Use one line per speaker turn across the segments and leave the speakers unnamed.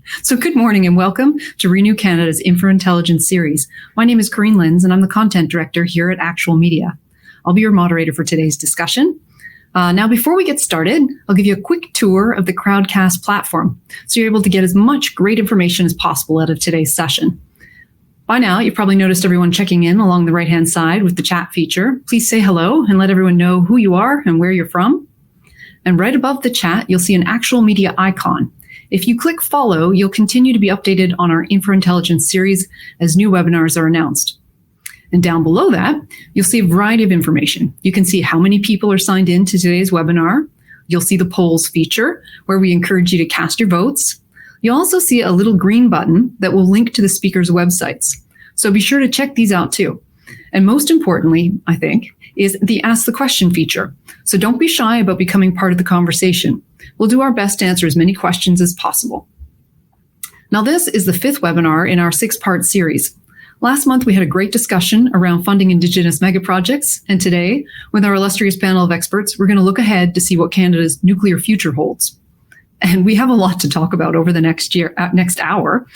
So good morning and welcome to Renew Canada's InfraIntelligence series. My name is Corinne Lynds and I'm the content director here at Actual Media. I'll be your moderator for today's discussion. Now, before we get started, I'll give you a quick tour of the Crowdcast platform so you're able to get as much great information as possible out of today's session. By now, you've probably noticed everyone checking in along the right-hand side with the chat feature. Please say hello and let everyone know who you are and where you're from. And right above the chat, you'll see an Actual Media icon. If you click follow, you'll continue to be updated on our InfraIntelligence series as new webinars are announced. And down below that, you'll see a variety of information. You can see how many people are signed in to today's webinar. You'll see the polls feature, where we encourage you to cast your votes. You'll also see a little green button that will link to the speakers' websites. So be sure to check these out too. And most importantly, I think, is the Ask the Question feature. So don't be shy about becoming part of the conversation. We'll do our best to answer as many questions as possible. Now, this is the 5th webinar in our 6-part series. Last month, we had a great discussion around funding Indigenous megaprojects. And today, with our illustrious panel of experts, we're going to look ahead to see what Canada's nuclear future holds. And we have a lot to talk about over the next hour.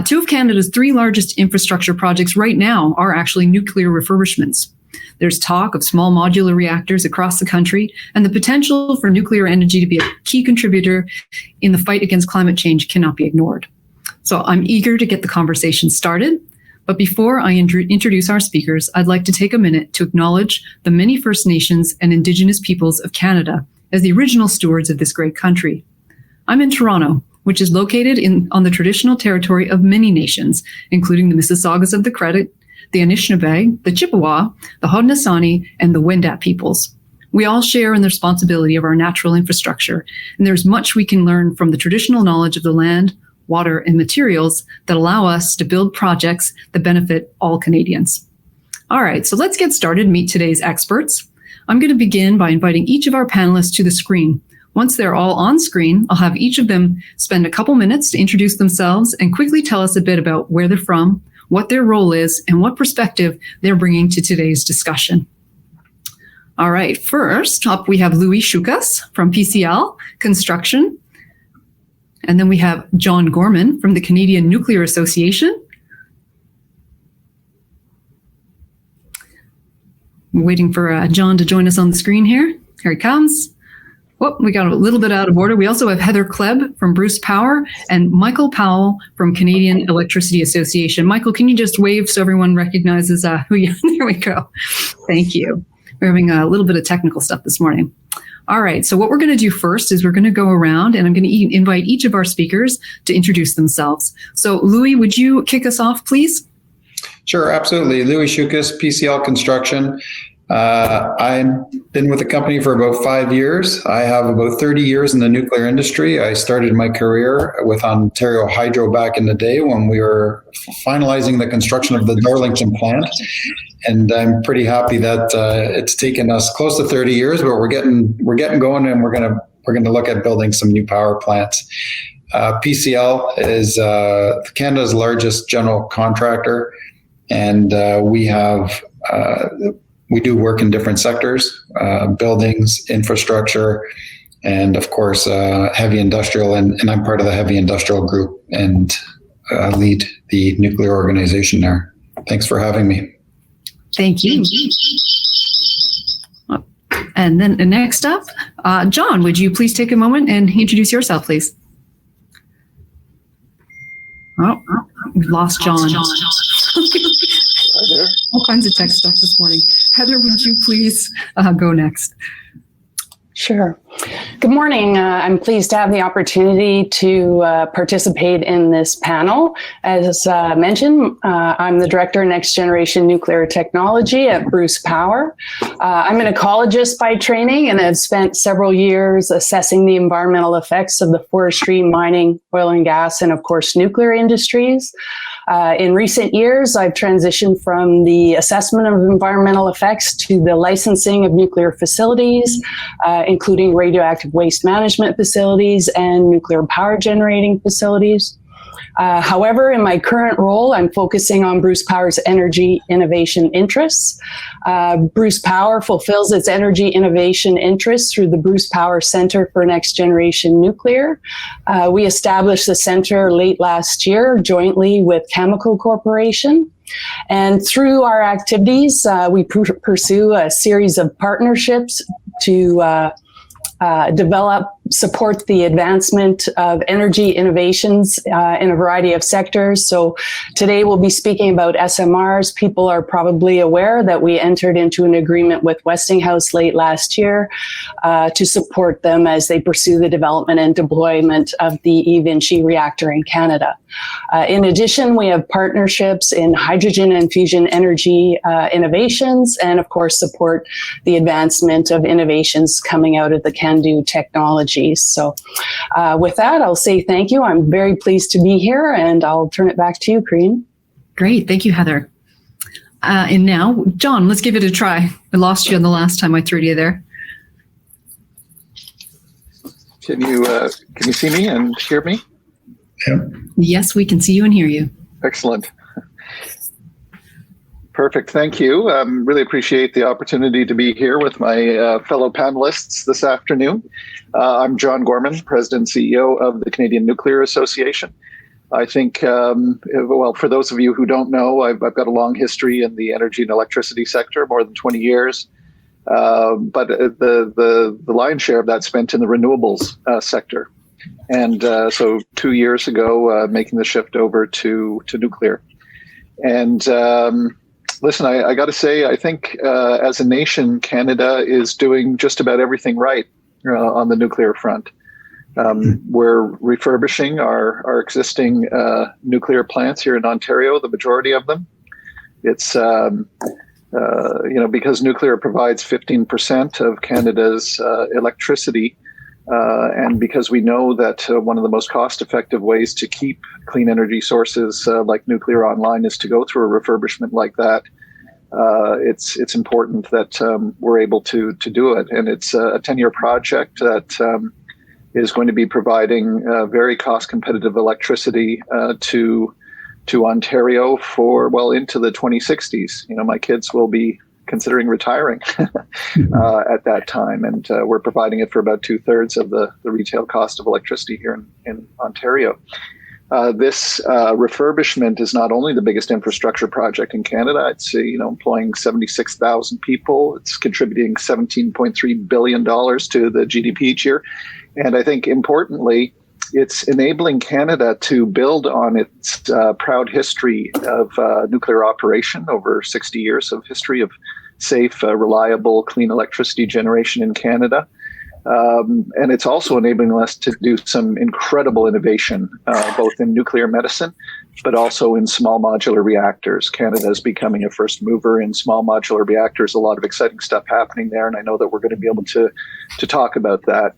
2 of Canada's 3 largest infrastructure projects right now are actually nuclear refurbishments. There's talk of small modular reactors across the country, and the potential for nuclear energy to be a key contributor in the fight against climate change cannot be ignored. So I'm eager to get the conversation started. But before I introduce our speakers, I'd like to take a minute to acknowledge the many First Nations and Indigenous peoples of Canada as the original stewards of this great country. I'm in Toronto, which is located on the traditional territory of many nations, including the Mississaugas of the Credit, the Anishinaabe, the Chippewa, the Haudenosaunee, and the Wendat peoples. We all share in the responsibility of our natural infrastructure, and there's much we can learn from the traditional knowledge of the land, water, and materials that allow us to build projects that benefit all Canadians. All right, so let's get started and meet today's experts. I'm going to begin by inviting each of our panelists to the screen. Once they're all on screen, I'll have each of them spend a couple minutes to introduce themselves and quickly tell us a bit about where they're from, what their role is, and what perspective they're bringing to today's discussion. All right, first up, we have Louie Shoukas from PCL Construction. And then we have John Gorman from the Canadian Nuclear Association. I'm waiting for John to join us on the screen here. Here he comes. Whoop, we got a little bit out of order. We also have Heather Kleb from Bruce Power and Michael Powell from Canadian Electricity Association. Michael, can you just wave so everyone recognizes who you are? There we go. Thank you. We're having a little bit of technical stuff this morning. All right, so what we're going to do first is we're going to go around and I'm going to invite each of our speakers to introduce themselves. So Louie, would you kick us off, please?
Sure, absolutely. Louie Shoukas, PCL Construction. I've been with the company for about 5 years. I have about 30 years in the nuclear industry. I started my career with Ontario Hydro back in the day when we were finalizing the construction of the Darlington plant. And I'm pretty happy that it's taken us close to 30 years, but we're getting going, and we're gonna look at building some new power plants. PCL is Canada's largest general contractor, and we do work in different sectors, buildings, infrastructure, and of course, heavy industrial. And I'm part of the heavy industrial group and lead the nuclear organization there. Thanks for having me.
Thank you. And then next up, John, would you please take a moment and introduce yourself, please? Oh, we've lost John.
Hi there.
All kinds of tech stuff this morning. Heather, would you please go next?
Sure. Good morning. I'm pleased to have the opportunity to participate in this panel. As mentioned, I'm the Director of Next Generation Nuclear Technology at Bruce Power. I'm an ecologist by training and have spent several years assessing the environmental effects of the forestry, mining, oil and gas, and of course, nuclear industries. In recent years, I've transitioned from the assessment of environmental effects to the licensing of nuclear facilities, including radioactive waste management facilities and nuclear power generating facilities. However, in my current role, I'm focusing on Bruce Power's energy innovation interests. Bruce Power fulfills its energy innovation interests through the Bruce Power Center for Next Generation Nuclear. We established the center late last year jointly with Chemical Corporation. And through our activities, we pursue a series of partnerships to support the advancement of energy innovations in a variety of sectors. So today we'll be speaking about SMRs. People are probably aware that we entered into an agreement with Westinghouse late last year to support them as they pursue the development and deployment of the eVinci reactor in Canada. In addition, we have partnerships in hydrogen and fusion energy innovations, and of course support the advancement of innovations coming out of the CANDU technology. So with that, I'll say thank you. I'm very pleased to be here, and I'll turn it back to you, Corinne.
Great. Thank you, Heather. And now, John, let's give it a try. I lost you on the last time I threw you there.
Can you see me and hear me?
Yeah.
Yes, we can see you and hear you.
Excellent. Perfect. Thank you. Really appreciate the opportunity to be here with my fellow panelists this afternoon. I'm John Gorman, President and CEO of the Canadian Nuclear Association. I think, well, for those of you who don't know, I've got a long history in the energy and electricity sector, more than 20 years. But the lion's share of that spent in the renewables sector. And so 2 years ago, making the shift over to nuclear. And listen, I got to say, I think as a nation, Canada is doing just about everything right on the nuclear front. We're refurbishing our existing nuclear plants here in Ontario, the majority of them. It's, because nuclear provides 15% of Canada's electricity, and because we know that one of the most cost-effective ways to keep clean energy sources like nuclear online is to go through a refurbishment like that, it's important that we're able to do it. And it's a 10-year project that is going to be providing very cost-competitive electricity to Ontario for well into the 2060s. My kids will be considering retiring at that time, and we're providing it for about 2/3 of the retail cost of electricity here in Ontario. This refurbishment is not only the biggest infrastructure project in Canada. It's employing 76,000 people. It's contributing $17.3 billion to the GDP each year, and I think importantly, it's enabling Canada to build on its proud history of nuclear operation, over 60 years of history of safe, reliable, clean electricity generation in Canada. And it's also enabling us to do some incredible innovation, both in nuclear medicine, but also in small modular reactors. Canada is becoming a first mover in small modular reactors. A lot of exciting stuff happening there, and I know that we're going to be able to talk about that.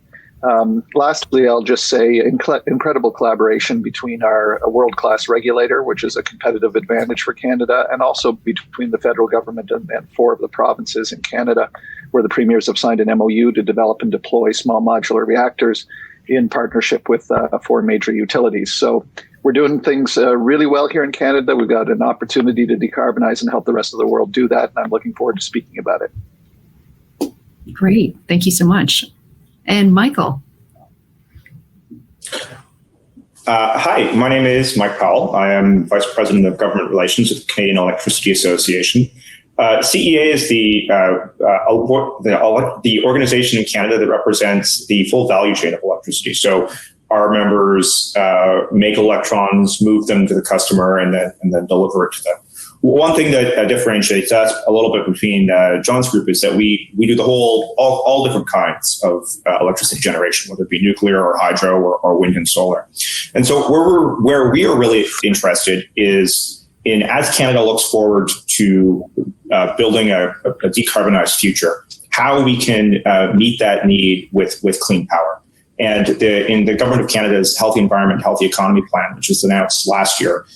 Lastly, I'll just say incredible collaboration between our world-class regulator, which is a competitive advantage for Canada, and also between the federal government and 4 of the provinces in Canada, where the premiers have signed an MOU to develop and deploy small modular reactors in partnership with 4 major utilities. So we're doing things really well here in Canada. We've got an opportunity to decarbonize and help the rest of the world do that, and I'm looking forward to speaking about it.
Great. Thank you so much. And Michael.
Hi, my name is Mike Powell. I am Vice President of Government Relations with the Canadian Electricity Association. CEA is the organization in Canada that represents the full value chain of electricity. So our members make electrons, move them to the customer, and then deliver it to them. One thing that differentiates us a little bit between John's group is that we do the all different kinds of electricity generation, whether it be nuclear or hydro or wind and solar. And so where we are really interested is in, as Canada looks forward to building a decarbonized future, how we can meet that need with clean power. And in the Government of Canada's Healthy Environment, Healthy Economy Plan, which was announced last year,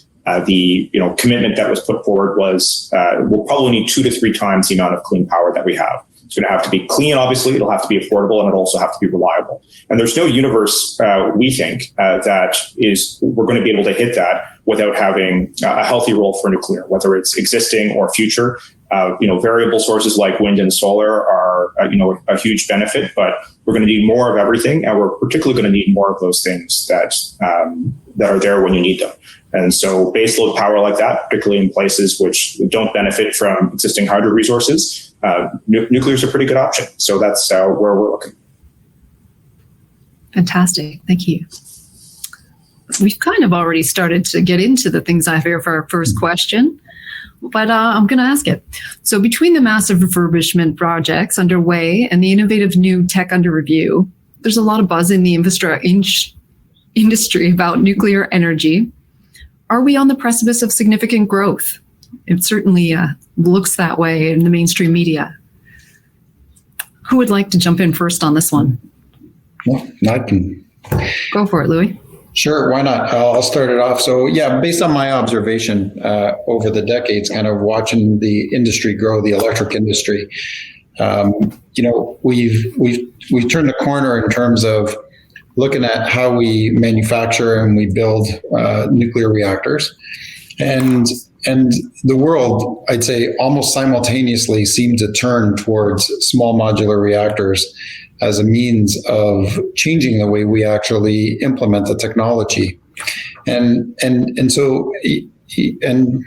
the commitment that was put forward was we'll probably need 2 to 3 times the amount of clean power that we have. It's going to have to be clean, obviously. It'll have to be affordable, and it'll also have to be reliable. And there's no universe, we think, that we're going to be able to hit that without having a healthy role for nuclear, whether it's existing or future. Variable sources like wind and solar are, a huge benefit, but we're going to need more of everything, and we're particularly going to need more of those things that are there when you need them. And so baseload power like that, particularly in places which don't benefit from existing hydro resources, nuclear is a pretty good option. So that's where we're looking.
Fantastic. Thank you. We've kind of already started to get into the things I have here for our first question, but I'm going to ask it. So between the massive refurbishment projects underway and the innovative new tech under review, there's a lot of buzz in the industry about nuclear energy. Are we on the precipice of significant growth? It certainly looks that way in the mainstream media. Who would like to jump in first on this one?
Well, I can.
Go for it, Louie.
Sure, why not? I'll start it off. So yeah, based on my observation over the decades, kind of watching the industry grow, the electric industry, we've turned the corner in terms of looking at how we manufacture and we build nuclear reactors. And the world, I'd say, almost simultaneously seemed to turn towards small modular reactors as a means of changing the way we actually implement the technology. And so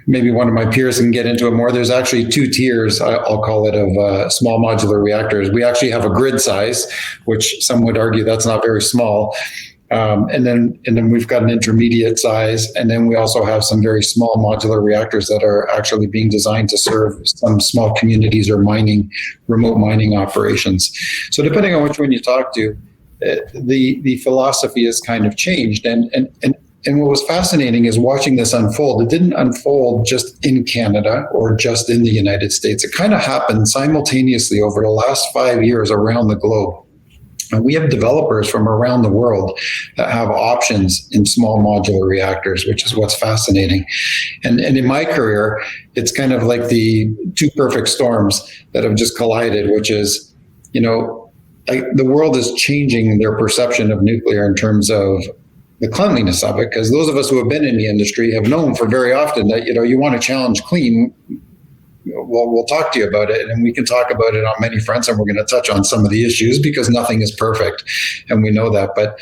maybe one of my peers can get into it more. There's actually two tiers, I'll call it, of small modular reactors. We actually have a grid size, which some would argue that's not very small. And then we've got an intermediate size, and then we also have some very small modular reactors that are actually being designed to serve some small communities or remote mining operations. So depending on which one you talk to, the philosophy has kind of changed. And what was fascinating is watching this unfold. It didn't unfold just in Canada or just in the United States. It kind of happened simultaneously over the last 5 years around the globe. And we have developers from around the world that have options in small modular reactors, which is what's fascinating. And in my career, it's kind of like the two perfect storms that have just collided, which is, the world is changing their perception of nuclear in terms of the cleanliness of it, because those of us who have been in the industry have known for very often that, you want to challenge clean. Well, we'll talk to you about it, and we can talk about it on many fronts, and we're going to touch on some of the issues because nothing is perfect, and we know that. But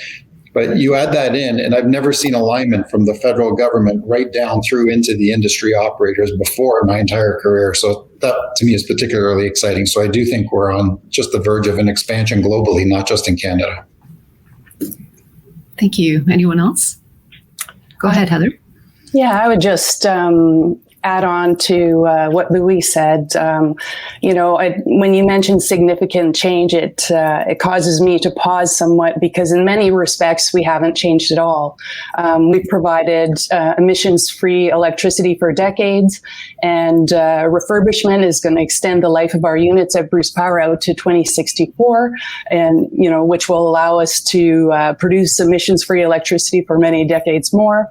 you add that in, and I've never seen alignment from the federal government right down through into the industry operators before in my entire career. So that, to me, is particularly exciting. So I do think we're on just the verge of an expansion globally, not just in Canada.
Thank you. Anyone else? Go ahead, Heather.
Yeah, I would just add on to what Louie said. When you mention significant change, it causes me to pause somewhat because in many respects, we haven't changed at all. We've provided emissions-free electricity for decades, and refurbishment is going to extend the life of our units at Bruce Power out to 2064, and which will allow us to produce emissions-free electricity for many decades more.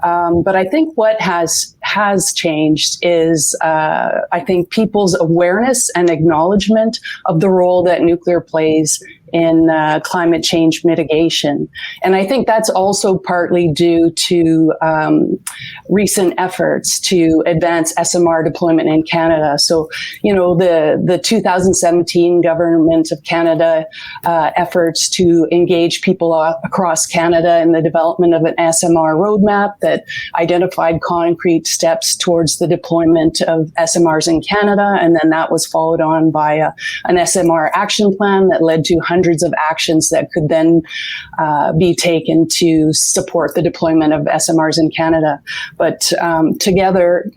But I think what has changed is, I think, people's awareness and acknowledgement of the role that nuclear plays in climate change mitigation. And I think that's also partly due to recent efforts to advance SMR deployment in Canada. So, the 2017 Government of Canada efforts to engage people across Canada in the development of an SMR roadmap that identified concrete steps towards the deployment of SMRs in Canada. And then that was followed on by an SMR action plan that led to hundreds of actions that could then be taken to support the deployment of SMRs in Canada. But together,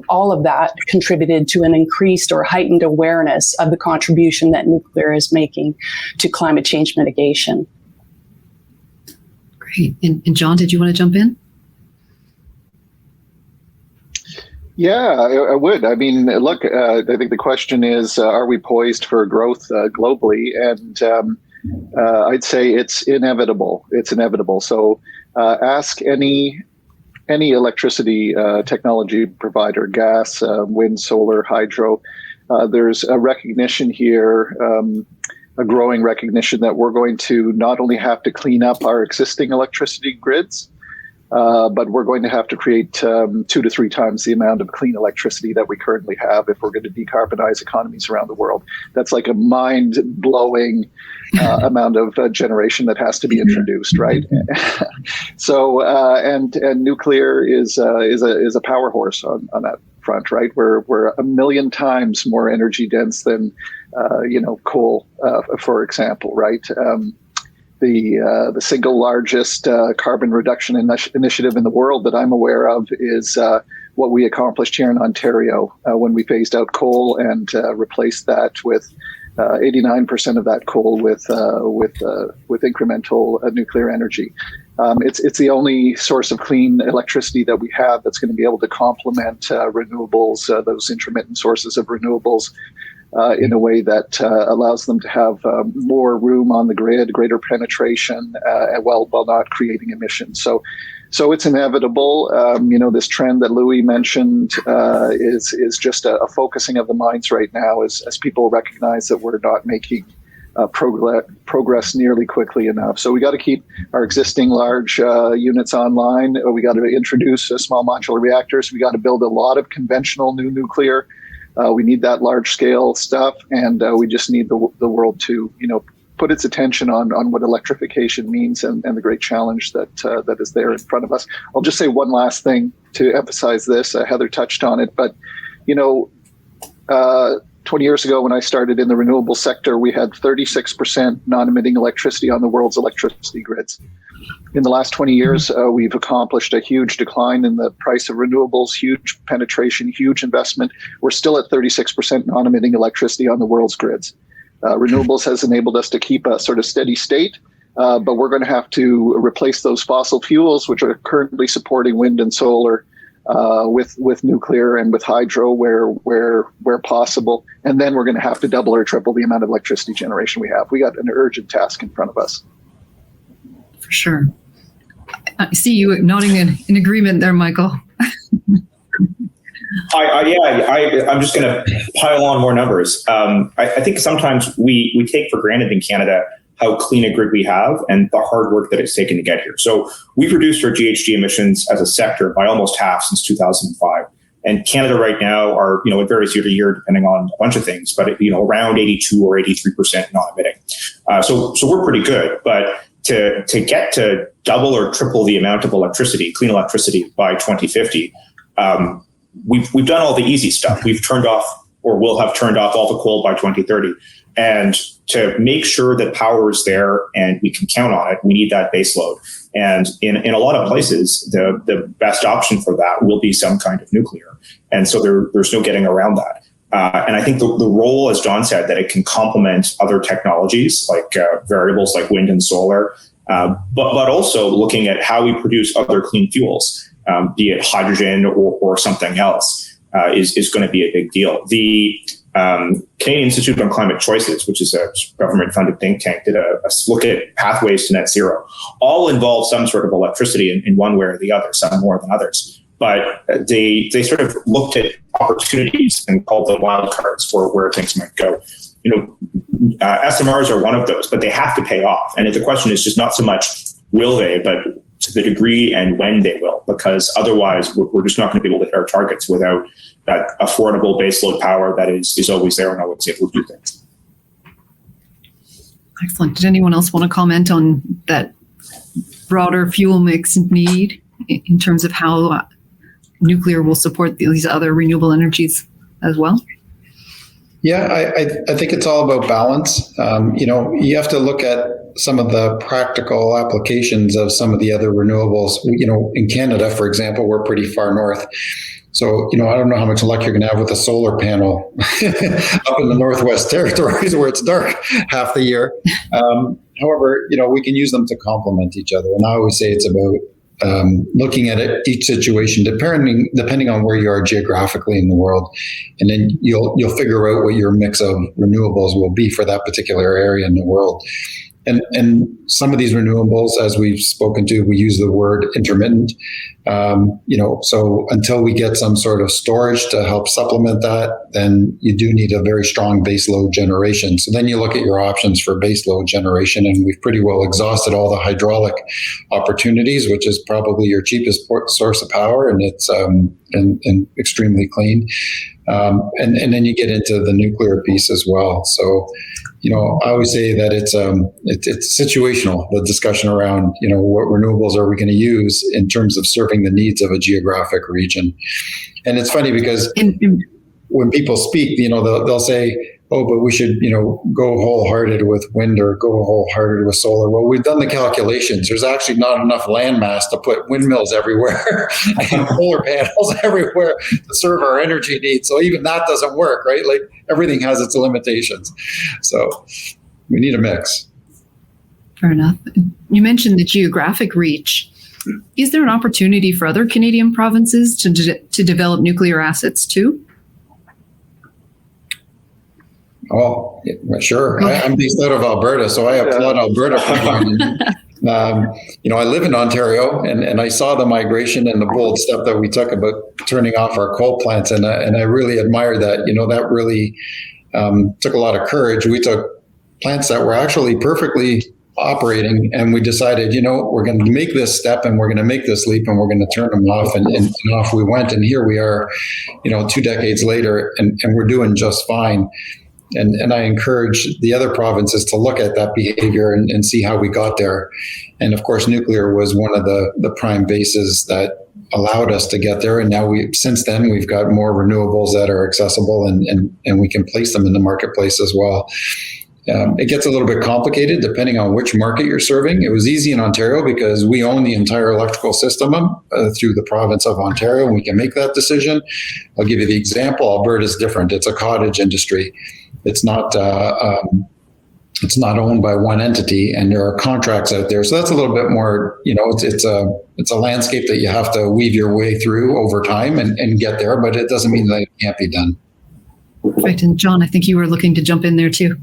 all of that contributed to an increased or heightened awareness of the contribution that nuclear is making to climate change mitigation.
Great. And John, did you want to jump in?
Yeah, I would. I mean, look, I think the question is, are we poised for growth globally? And I'd say it's inevitable. It's inevitable. So ask any electricity technology provider, gas, wind, solar, hydro. there's a recognition here, a growing recognition that we're going to not only have to clean up our existing electricity grids, but we're going to have to create 2 to 3 times the amount of clean electricity that we currently have if we're going to decarbonize economies around the world. That's like a mind-blowing amount of generation that has to be introduced, right? So, and nuclear is a power horse on that front, right? We're 1 million times more energy dense than coal, for example, right? The single largest carbon reduction initiative in the world that I'm aware of is what we accomplished here in Ontario when we phased out coal and replaced that with 89% of that coal with incremental nuclear energy. It's the only source of clean electricity that we have that's going to be able to complement renewables, those intermittent sources of renewables, in a way that allows them to have more room on the grid, greater penetration, while not creating emissions. So it's inevitable. This trend that Louie mentioned is just a focusing of the minds right now as people recognize that we're not making progress nearly quickly enough. So we got to keep our existing large units online. We got to introduce small modular reactors. We got to build a lot of conventional new nuclear. We need that large scale stuff, and we just need the world to, put its attention on what electrification means and the great challenge that is there in front of us. I'll just say one last thing to emphasize this. Heather touched on it, but 20 years ago when I started in the renewable sector, we had 36% non-emitting electricity on the world's electricity grids. In the last 20 years, we've accomplished a huge decline in the price of renewables, huge penetration, huge investment. We're still at 36% non-emitting electricity on the world's grids. Renewables has enabled us to keep a sort of steady state, but we're going to have to replace those fossil fuels, which are currently supporting wind and solar, with nuclear and with hydro where possible. And then we're going to have to double or triple the amount of electricity generation we have. We got an urgent task in front of us.
For sure. I see you nodding in agreement there, Michael.
I'm just going to pile on more numbers. I think sometimes we take for granted in Canada how clean a grid we have and the hard work that it's taken to get here. So we've reduced our GHG emissions as a sector by almost half since 2005. And Canada right now are, it varies year to year depending on a bunch of things, but around 82 or 83% non-emitting. So we're pretty good, but to get to double or triple the amount of electricity, clean electricity by 2050, we've done all the easy stuff. We've turned off or will have turned off all the coal by 2030. And to make sure that power is there and we can count on it, we need that base load. And in a lot of places, the best option for that will be some kind of nuclear. And so there's no getting around that. And I think the role, as John said, that it can complement other technologies like variables like wind and solar, but also looking at how we produce other clean fuels, be it hydrogen or something else, is going to be a big deal. The Canadian Institute on Climate Choices, which is a government-funded think tank, did a look at pathways to net zero. All involve some sort of electricity in one way or the other, some more than others. But they sort of looked at opportunities and called them wildcards for where things might go. SMRs are one of those, but they have to pay off. And the question is just not so much will they, but to the degree and when they will, because otherwise we're just not going to be able to hit our targets without that affordable baseload power that is always there and always able to do things.
Excellent. Did anyone else want to comment on that broader fuel mix need in terms of how nuclear will support these other renewable energies as well?
Yeah, I think it's all about balance. You have to look at some of the practical applications of some of the other renewables. In Canada, for example, we're pretty far north. So, I don't know how much luck you're going to have with a solar panel up in the Northwest Territories where it's dark half the year. However, we can use them to complement each other. And I always say it's about looking at it, each situation, depending on where you are geographically in the world, and then you'll figure out what your mix of renewables will be for that particular area in the world. And some of these renewables, as we've spoken to, we use the word intermittent. So until we get some sort of storage to help supplement that, then you do need a very strong base load generation. So then you look at your options for base load generation, and we've pretty well exhausted all the hydraulic opportunities, which is probably your cheapest source of power, and it's and extremely clean. And then you get into the nuclear piece as well. So, I always say that it's situational, the discussion around, what renewables are we going to use in terms of serving the needs of a geographic region. And it's funny because when people speak, they'll say, oh, but we should, go wholehearted with wind or go wholehearted with solar. Well, we've done the calculations. There's actually not enough land mass to put windmills everywhere and solar panels everywhere to serve our energy needs. So even that doesn't work, right? Like everything has its limitations. So we need a mix.
Fair enough. You mentioned the geographic reach. Is there an opportunity for other Canadian provinces to develop nuclear assets too?
Oh, sure. I'm based out of Alberta, so I applaud Alberta for joining. I live in Ontario, and I saw the migration and the bold step that we took about turning off our coal plants, and I really admire that. That really took a lot of courage. We took plants that were actually perfectly operating, and we decided, we're going to make this step, and we're going to make this leap, and we're going to turn them off, and off we went. And here we are, 2 decades later, and we're doing just fine. And I encourage the other provinces to look at that behavior and see how we got there. And of course, nuclear was one of the prime bases that allowed us to get there. And now since then, we've got more renewables that are accessible and we can place them in the marketplace as well. It gets a little bit complicated depending on which market you're serving. It was easy in Ontario because we own the entire electrical system through the province of Ontario, and we can make that decision. I'll give you the example. Alberta is different. It's a cottage industry. It's not owned by one entity, and there are contracts out there. So that's a little bit more, it's a landscape that you have to weave your way through over time and get there, but it doesn't mean that it can't be done.
Right. And John, I think you were looking to jump in there too.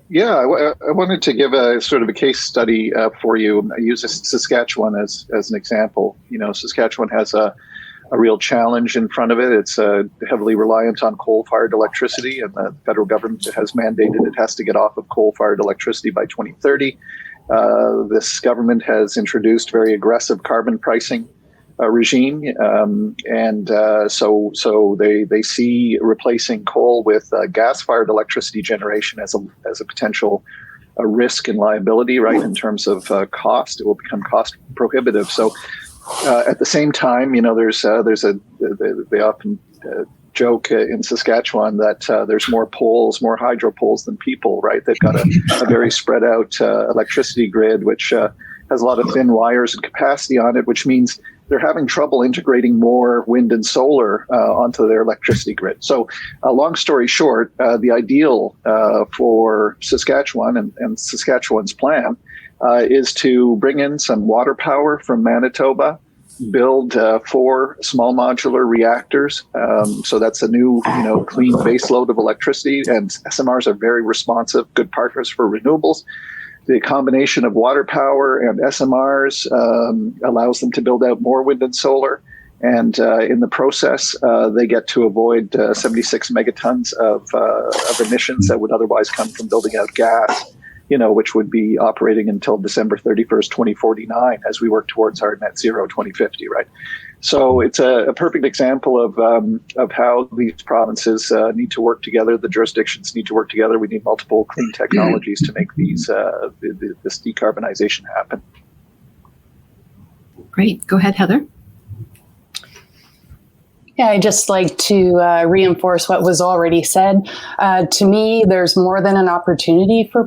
Yeah, I wanted to give a sort of a case study for you. I use Saskatchewan as an example. Saskatchewan has a real challenge in front of it. It's heavily reliant on coal-fired electricity, and the federal government has mandated it has to get off of coal-fired electricity by 2030. This government has introduced very aggressive carbon pricing regime, so they see replacing coal with gas-fired electricity generation as a potential risk and liability, right? In terms of cost, it will become cost prohibitive. So at the same time, they often joke in Saskatchewan that there's more hydro poles than people, right? They've got a very spread out electricity grid, which has a lot of thin wires and capacity on it, which means they're having trouble integrating more wind and solar onto their electricity grid. So long story short, the ideal for Saskatchewan and Saskatchewan's plan is to bring in some water power from Manitoba, build 4 small modular reactors. So that's a new, clean baseload of electricity, and SMRs are very responsive, good partners for renewables. The combination of water power and SMRs allows them to build out more wind and solar. And in the process, they get to avoid 76 megatons of emissions that would otherwise come from building out gas, which would be operating until December 31st, 2049, as we work towards our net zero 2050, right? So it's a perfect example of how these provinces need to work together. The jurisdictions need to work together. We need multiple clean technologies to make this decarbonization happen.
Great. Go ahead, Heather.
Yeah, I'd just like to reinforce what was already said. To me, there's more than an opportunity for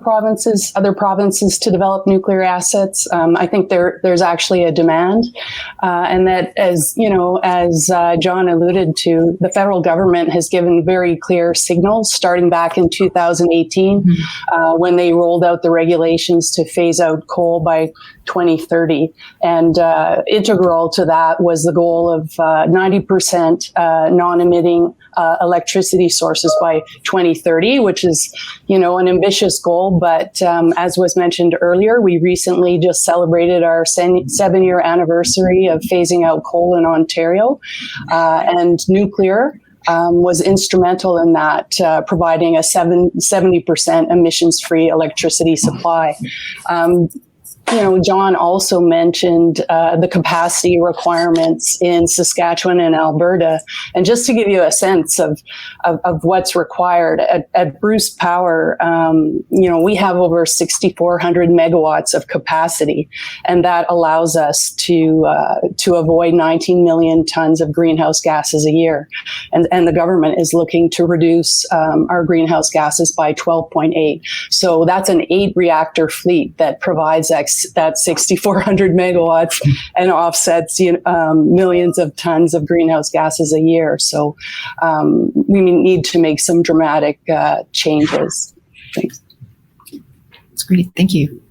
other provinces to develop nuclear assets. I think there's actually a demand, and that, as John alluded to, the federal government has given very clear signals starting back in 2018 when they rolled out the regulations to phase out coal by 2030. And integral to that was the goal of 90% non-emitting electricity sources by 2030, which is, an ambitious goal. But as was mentioned earlier, we recently just celebrated our 7-year anniversary of phasing out coal in Ontario, and nuclear was instrumental in that, providing a 70% emissions-free electricity supply. John also mentioned the capacity requirements in Saskatchewan and Alberta. And just to give you a sense of what's required, at Bruce Power, we have over 6,400 megawatts of capacity, and that allows us to avoid 19 million tons of greenhouse gases a year. And the government is looking to reduce our greenhouse gases by 12.8. So that's an 8-reactor fleet that provides that 6,400 megawatts and offsets millions of tons of greenhouse gases a year. So we need to make some dramatic changes. Thanks.
That's great. Thank you.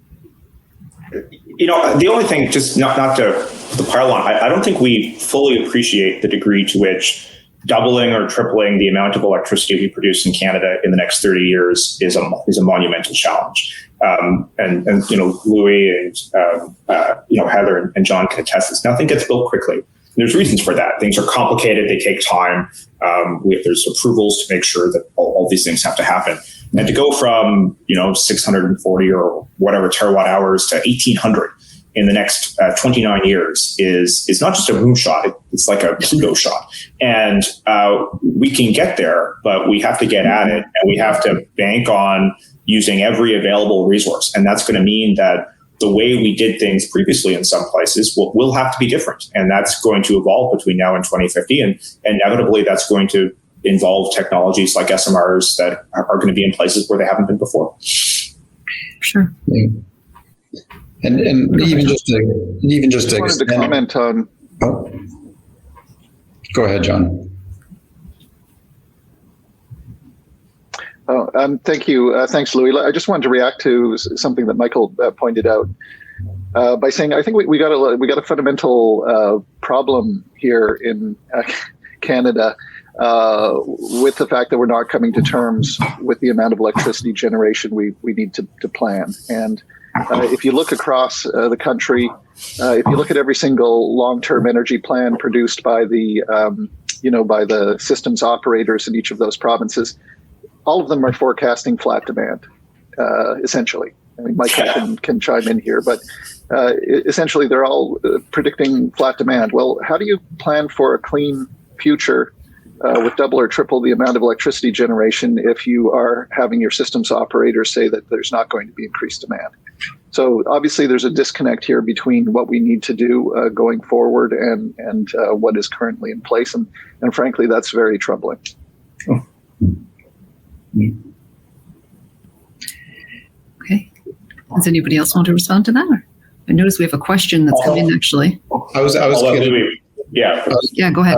The only thing, just not to the pile on, I don't think we fully appreciate the degree to which doubling or tripling the amount of electricity we produce in Canada in the next 30 years is a monumental challenge. And Louie and Heather and John can attest this. Nothing gets built quickly. There's reasons for that. Things are complicated. They take time. There's approvals to make sure that all these things have to happen. And to go from 640 or whatever terawatt hours to 1,800 in the next 29 years is not just a moonshot. It's like a pseudo shot. And we can get there, but we have to get at it, and we have to bank on using every available resource. And that's going to mean that the way we did things previously in some places will have to be different. And that's going to evolve between now and 2050. And inevitably, that's going to involve technologies like SMRs that are going to be in places where they haven't been before.
Sure.
Yeah. And even just to
wanted to comment on.
Oh. Go ahead, John.
Oh, thank you. Thanks, Louie. I just wanted to react to something that Michael pointed out by saying I think we got a fundamental problem here in Canada with the fact that we're not coming to terms with the amount of electricity generation we need to plan. And if you look across the country, if you look at every single long-term energy plan produced by the by the systems operators in each of those provinces, all of them are forecasting flat demand, essentially. I mean, Mike can chime in here, but essentially they're all predicting flat demand. Well, how do you plan for a clean future with double or triple the amount of electricity generation if you are having your systems operators say that there's not going to be increased demand? So obviously there's a disconnect here between what we need to do going forward and what is currently in place. And frankly, that's very troubling.
Oh.
Okay. Does anybody else want to respond to that? I notice we have a question that's come in, actually.
I was
Yeah,
go ahead.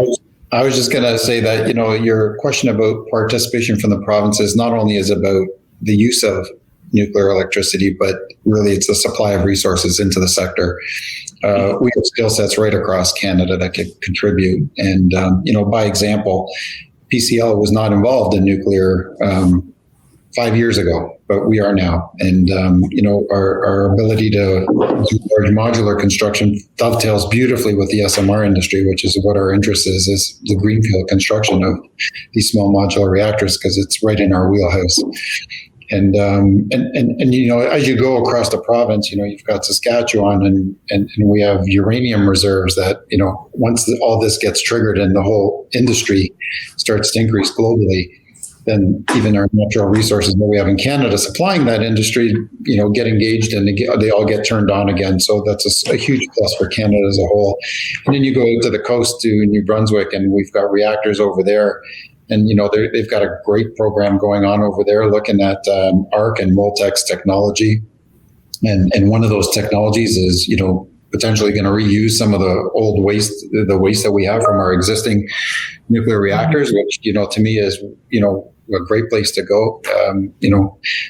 I was just going to say that, your question about participation from the provinces not only is about the use of nuclear electricity, but really it's the supply of resources into the sector. We have skill sets right across Canada that can contribute. And, by example, PCL was not involved in nuclear 5 years ago, but we are now. And, our ability to do large modular construction dovetails beautifully with the SMR industry, which is what our interest is the greenfield construction of these small modular reactors, because it's right in our wheelhouse. And as you go across the province, you've got Saskatchewan and we have uranium reserves that, once all this gets triggered and the whole industry starts to increase globally, then even our natural resources that we have in Canada supplying that industry, get engaged and they all get turned on again. So that's a huge plus for Canada as a whole. And then you go to the coast to New Brunswick and we've got reactors over there. And, they've got a great program going on over there looking at ARC and Moltex technology. And one of those technologies is, potentially going to reuse some of the old waste that we have from our existing nuclear reactors, which, to me is, a great place to go.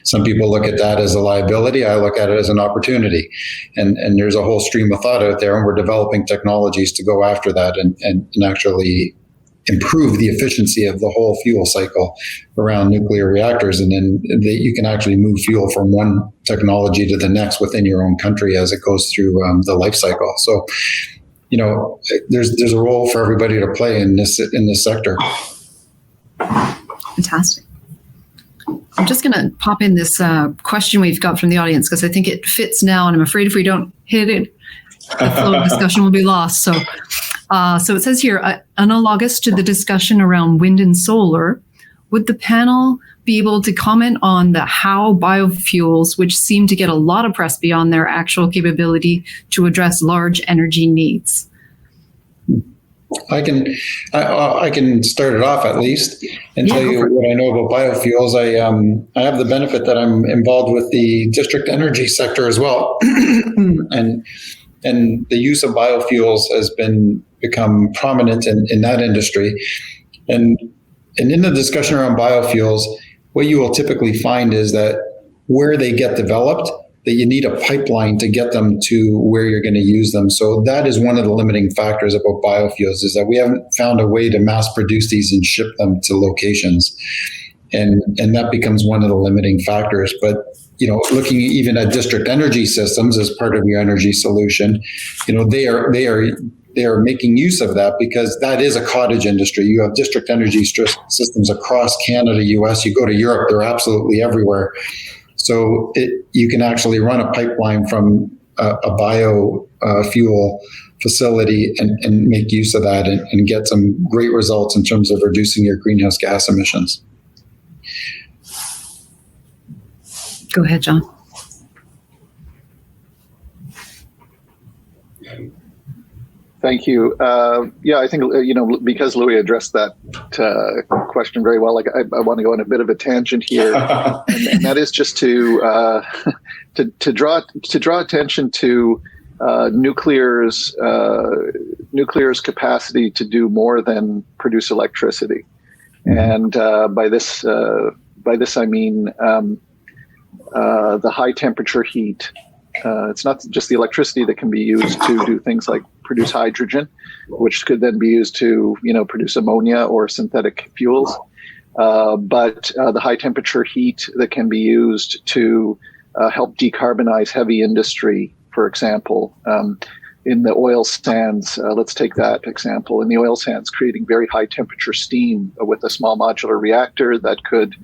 Some people look at that as a liability. I look at it as an opportunity. And there's a whole stream of thought out there, and we're developing technologies to go after that and actually improve the efficiency of the whole fuel cycle around nuclear reactors. And then you can actually move fuel from one technology to the next within your own country as it goes through the life cycle. So, there's a role for everybody to play in this sector.
Fantastic. I'm just going to pop in this question we've got from the audience because I think it fits now, and I'm afraid if we don't hit it, the flow of discussion will be lost. So it says here, analogous to the discussion around wind and solar, would the panel be able to comment on the how biofuels, which seem to get a lot of press beyond their actual capability to address large energy needs?
I can start it off at least and tell you what I know about biofuels. I have the benefit that I'm involved with the district energy sector as well, and the use of biofuels has become prominent in that industry. And in the discussion around biofuels, what you will typically find is that where they get developed, that you need a pipeline to get them to where you're going to use them. So that is one of the limiting factors about biofuels, is that we haven't found a way to mass produce these and ship them to locations. And that becomes one of the limiting factors. But, looking even at district energy systems as part of your energy solution, they are making use of that because that is a cottage industry. You have district energy systems across Canada, US. You go to Europe, they're absolutely everywhere. So you can actually run a pipeline from a biofuel facility and make use of that and get some great results in terms of reducing your greenhouse gas emissions.
Go ahead, John.
Thank you. I think, because Louie addressed that question very well, I want to go on a bit of a tangent here, and that is just to draw attention to nuclear's capacity to do more than produce electricity. And by this I mean the high temperature heat. It's not just the electricity that can be used to do things like produce hydrogen, which could then be used to, produce ammonia or synthetic fuels. But the high temperature heat that can be used to help decarbonize heavy industry, for example, in the oil sands. Let's take that example. In the oil sands, creating very high temperature steam with a small modular reactor that could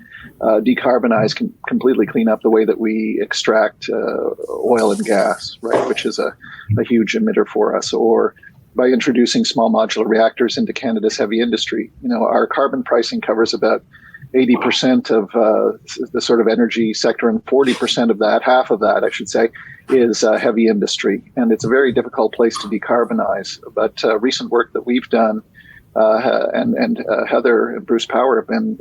decarbonize, completely clean up the way that we extract oil and gas, right, which is a huge emitter for us. Or by introducing small modular reactors into Canada's heavy industry. Our carbon pricing covers about 80% of the sort of energy sector, and 40% of that, half of that, I should say, is heavy industry. And it's a very difficult place to decarbonize. But recent work that we've done, and Heather and Bruce Powell have been,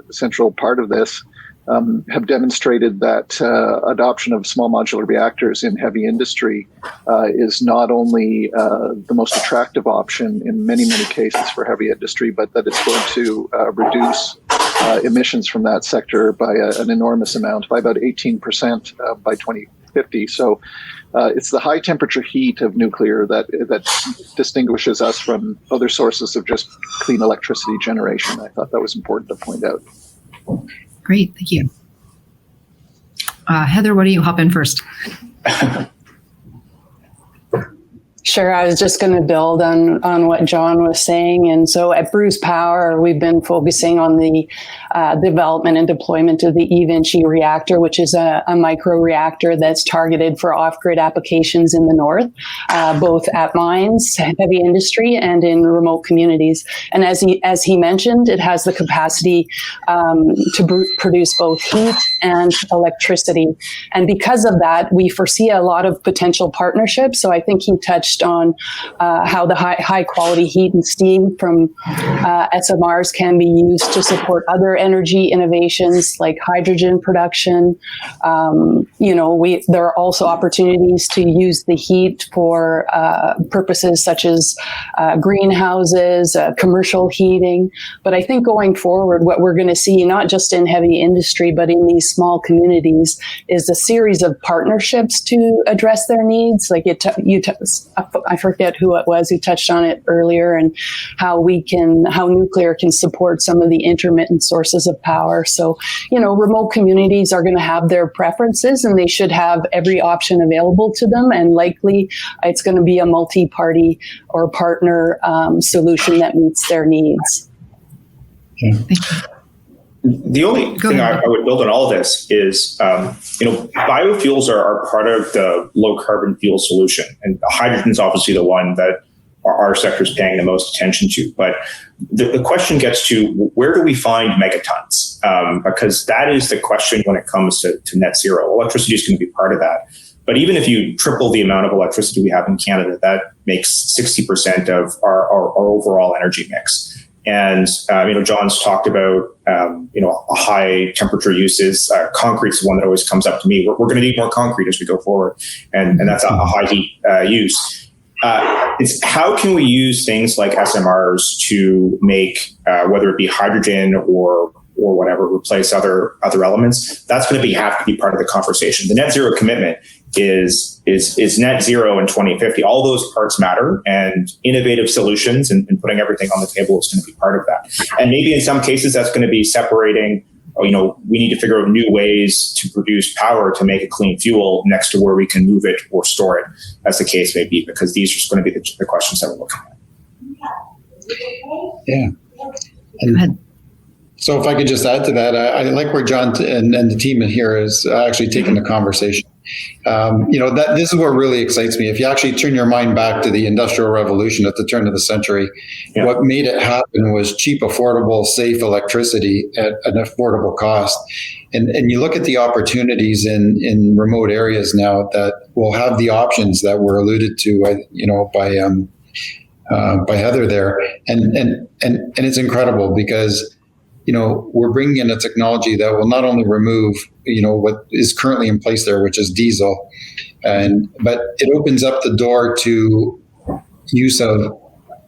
a central part of this, have demonstrated that adoption of small modular reactors in heavy industry is not only the most attractive option in many, many cases for heavy industry, but that it's going to reduce emissions from that sector by an enormous amount, by about 18% by 2050. So it's the high temperature heat of nuclear that distinguishes us from other sources of just clean electricity generation. I thought that was important to point out.
Great, thank you. Heather, why don't you hop in first?
Sure. I was just going to build on what John was saying. And so at Bruce Power, we've been focusing on the development and deployment of the eVinci reactor, which is a micro reactor that's targeted for off-grid applications in the north, both at mines, heavy industry, and in remote communities. And as he mentioned, it has the capacity to produce both heat and electricity. And because of that, we foresee a lot of potential partnerships. So I think he touched on how the high quality heat and steam from SMRs can be used to support other energy innovations like hydrogen production. There are also opportunities to use the heat for purposes such as greenhouses, commercial heating. But I think going forward, what we're going to see, not just in heavy industry, but in these small communities, is a series of partnerships to address their needs. Like I forget who it was who touched on it earlier, and how nuclear can support some of the intermittent sources of power. So, remote communities are going to have their preferences, and they should have every option available to them. And likely it's going to be a multi-party or partner solution that meets their needs.
Yeah.
The only thing I would build on all of this is, biofuels are part of the low carbon fuel solution, and hydrogen is obviously the one that our sector is paying the most attention to. But the question gets to, where do we find megatons? Because that is the question when it comes to net zero. Electricity is going to be part of that. But even if you triple the amount of electricity we have in Canada, that makes 60% of our overall energy mix. And, John's talked about, high temperature uses. Concrete is one that always comes up to me. We're going to need more concrete as we go forward. And that's a high heat use. It's how can we use things like SMRs to make, whether it be hydrogen or whatever, replace other elements. That's going to have to be part of the conversation. The net zero commitment is net zero in 2050. All those parts matter, and innovative solutions and putting everything on the table is going to be part of that. And maybe in some cases that's going to be separating, we need to figure out new ways to produce power to make a clean fuel next to where we can move it or store it, as the case may be, because these are going to be the questions that we're looking at.
Yeah.
Go ahead.
So if I could just add to that, I like where John and the team in here is actually taking the conversation. This is what really excites me. If you actually turn your mind back to the Industrial Revolution at the turn of the century, what made it happen was cheap, affordable, safe electricity at an affordable cost. And you look at the opportunities in remote areas now that will have the options that were alluded to, by Heather there, and it's incredible because we're bringing in a technology that will not only remove, what is currently in place there, which is diesel, but it opens up the door to use of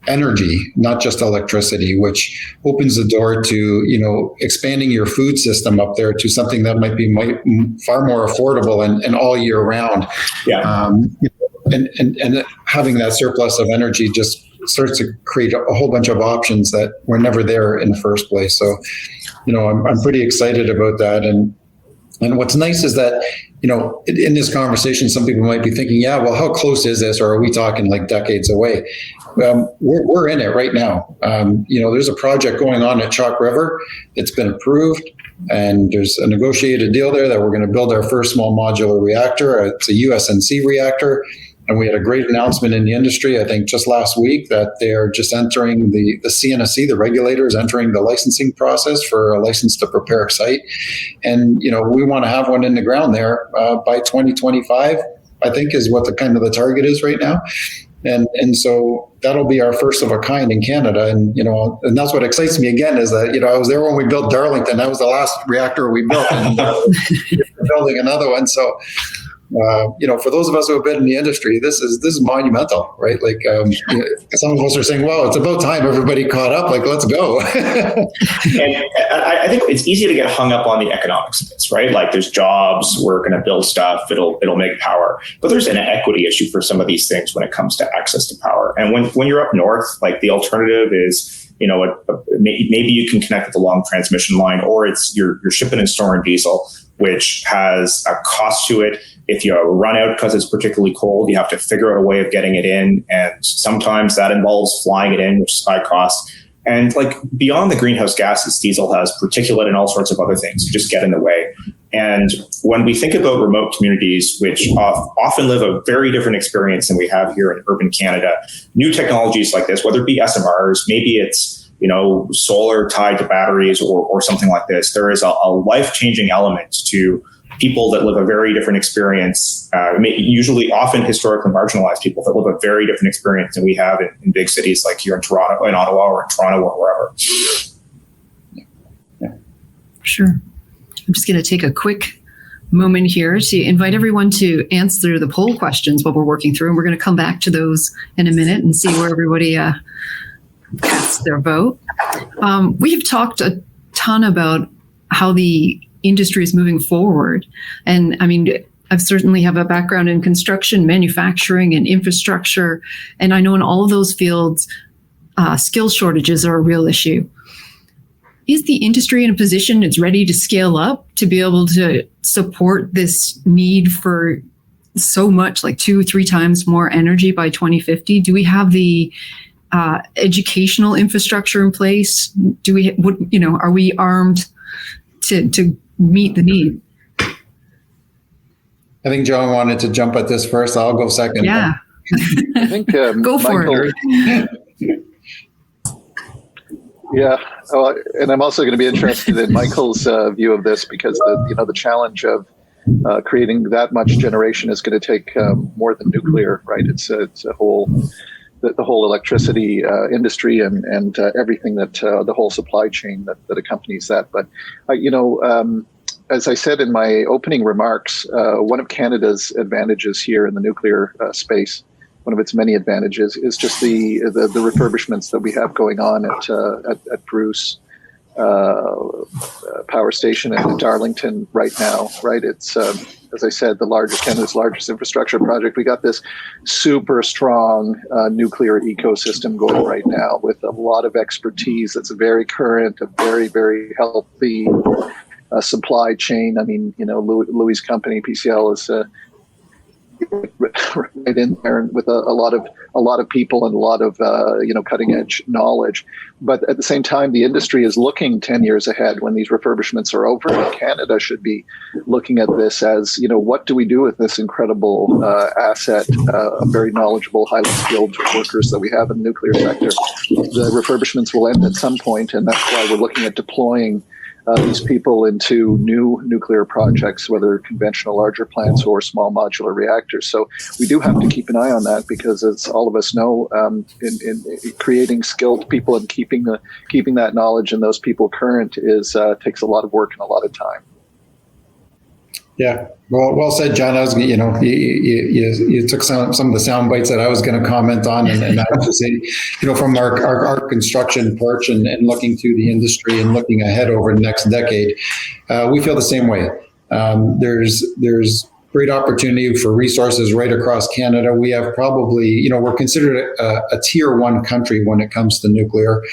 energy, not just electricity, which opens the door to, expanding your food system up there to something that might be far more affordable and all year round.
Yeah.
And having that surplus of energy just starts to create a whole bunch of options that were never there in the first place. So, I'm pretty excited about that. And what's nice is that, in this conversation, some people might be thinking, yeah, well, how close is this? Or are we talking like decades away? We're in it right now. There's a project going on at Chalk River. It's been approved. And there's a negotiated deal there that we're going to build our first small modular reactor. It's a USNC reactor. And we had a great announcement in the industry, I think just last week, that they're just entering the CNSC, the regulator is entering the licensing process for a license to prepare a site. And, we want to have one in the ground there by 2025, I think is what the target is right now. And so that'll be our first of a kind in Canada. And, and that's what excites me again is that, I was there when we built Darlington. That was the last reactor we built. And we're building another one. So, for those of us who have been in the industry, this is monumental, right? Like some of us are saying, well, it's about time everybody caught up, like, let's go.
And I think it's easy to get hung up on the economics of this, right? Like there's jobs, we're going to build stuff, it'll make power. But there's an equity issue for some of these things when it comes to access to power. And when you're up north, like the alternative is, maybe you can connect with the long transmission line, or it's you're shipping and storing diesel, which has a cost to it. If you run out because it's particularly cold, you have to figure out a way of getting it in. And sometimes that involves flying it in, which is high cost. And like beyond the greenhouse gases, diesel has particulate and all sorts of other things that just get in the way. And when we think about remote communities, which often live a very different experience than we have here in urban Canada, new technologies like this, whether it be SMRs, maybe it's solar tied to batteries or something like this, there is a life-changing element to people that live a very different experience, usually often historically marginalized people that live a very different experience than we have in big cities like here in Toronto, in Ottawa, or in Toronto, or wherever.
Yeah.
Sure. I'm just going to take a quick moment here to invite everyone to answer the poll questions while we're working through, and we're going to come back to those in a minute and see where everybody casts their vote. We've talked a ton about how the industry is moving forward. And I mean, I've certainly have a background in construction, manufacturing, and infrastructure. And I know in all of those fields, skill shortages are a real issue. Is the industry in a position it's ready to scale up to be able to support this need for so much, like 2-3 times more energy by 2050? Do we have the educational infrastructure in place? Do we, are we armed to meet the need?
I think John wanted to jump at this first. I'll go second.
Yeah.
I think
Go for it.
Yeah, and I'm also going to be interested in Michael's view of this, because the challenge of creating that much generation is going to take more than nuclear, right? It's a whole the whole electricity industry and everything that the whole supply chain that accompanies that. But as I said in my opening remarks, one of Canada's advantages here in the nuclear space, one of its many advantages, is just the refurbishments that we have going on at Bruce Power Station and Darlington right now. Right, it's as I said, Canada's largest infrastructure project. We got this super strong nuclear ecosystem going right now with a lot of expertise. That's very current, a very, very healthy supply chain. I mean, Louie's company PCL is right in there with a lot of people and a lot of cutting edge knowledge. But at the same time, the industry is looking 10 years ahead when these refurbishments are over. And Canada should be looking at this as, what do we do with this incredible asset, very knowledgeable, highly skilled workers that we have in the nuclear sector. The refurbishments will end at some point, and that's why we're looking at deploying these people into new nuclear projects, whether conventional larger plants or small modular reactors. So we do have to keep an eye on that, because as all of us know, in creating skilled people and keeping that knowledge and those people current takes a lot of work and a lot of time.
Yeah, well said, John. I was, you took some of the sound bites that I was going to comment on, and I have to say, from our construction perch and looking through the industry and looking ahead over the next decade, we feel the same way. There's great opportunity for resources right across Canada. We have probably, we're considered a tier 1 country when it comes to nuclear.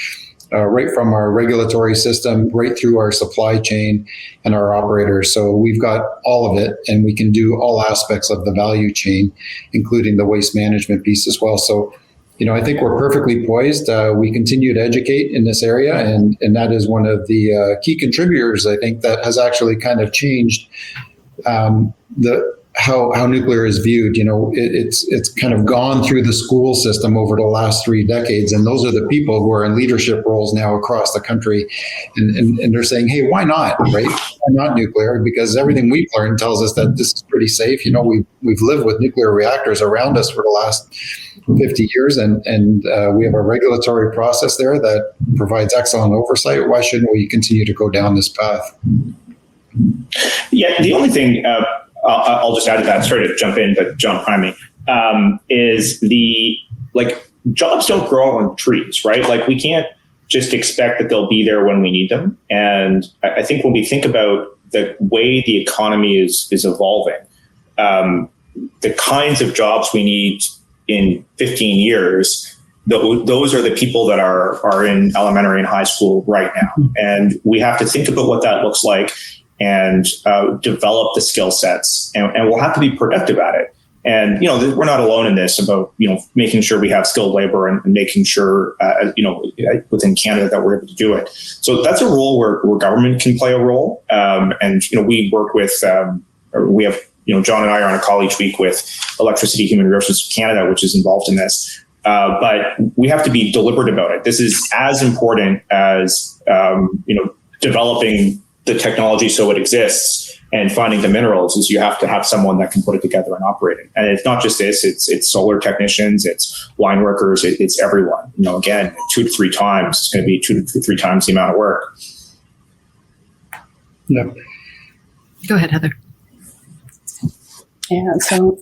Right from our regulatory system, right through our supply chain and our operators. So we've got all of it, and we can do all aspects of the value chain, including the waste management piece as well. So, I think we're perfectly poised. We continue to educate in this area, and that is one of the key contributors, I think, that has actually kind of changed how nuclear is viewed. It's kind of gone through the school system over the last 3 decades, and those are the people who are in leadership roles now across the country, and they're saying, hey, why not, right? Why not nuclear? Because everything we've learned tells us that this is pretty safe. We've lived with nuclear reactors around us for the last 50 years, and we have a regulatory process there that provides excellent oversight. Why shouldn't we continue to go down this path?
Yeah, the only thing I'll just add to that. Sorry to jump in, but John, prime me. Is jobs don't grow on trees, right? Like, we can't just expect that they'll be there when we need them. And I think when we think about the way the economy is evolving, the kinds of jobs we need in 15 years, those are the people that are in elementary and high school right now. And we have to think about what that looks like and develop the skill sets, and we'll have to be productive at it. And, we're not alone in this about, making sure we have skilled labor and making sure, within Canada that we're able to do it. So that's a role where government can play a role. And, we work with, we have, John and I are on a call each week with Electricity Human Resources Canada, which is involved in this. But we have to be deliberate about it. This is as important as, developing the technology so it exists and finding the minerals, is you have to have someone that can put it together and operate it. And it's not just this, it's solar technicians, it's line workers, it's everyone. Again, 2 to 3 times, it's going to be 2 to 3 times the amount of work.
Yeah.
Go ahead, Heather.
Yeah, so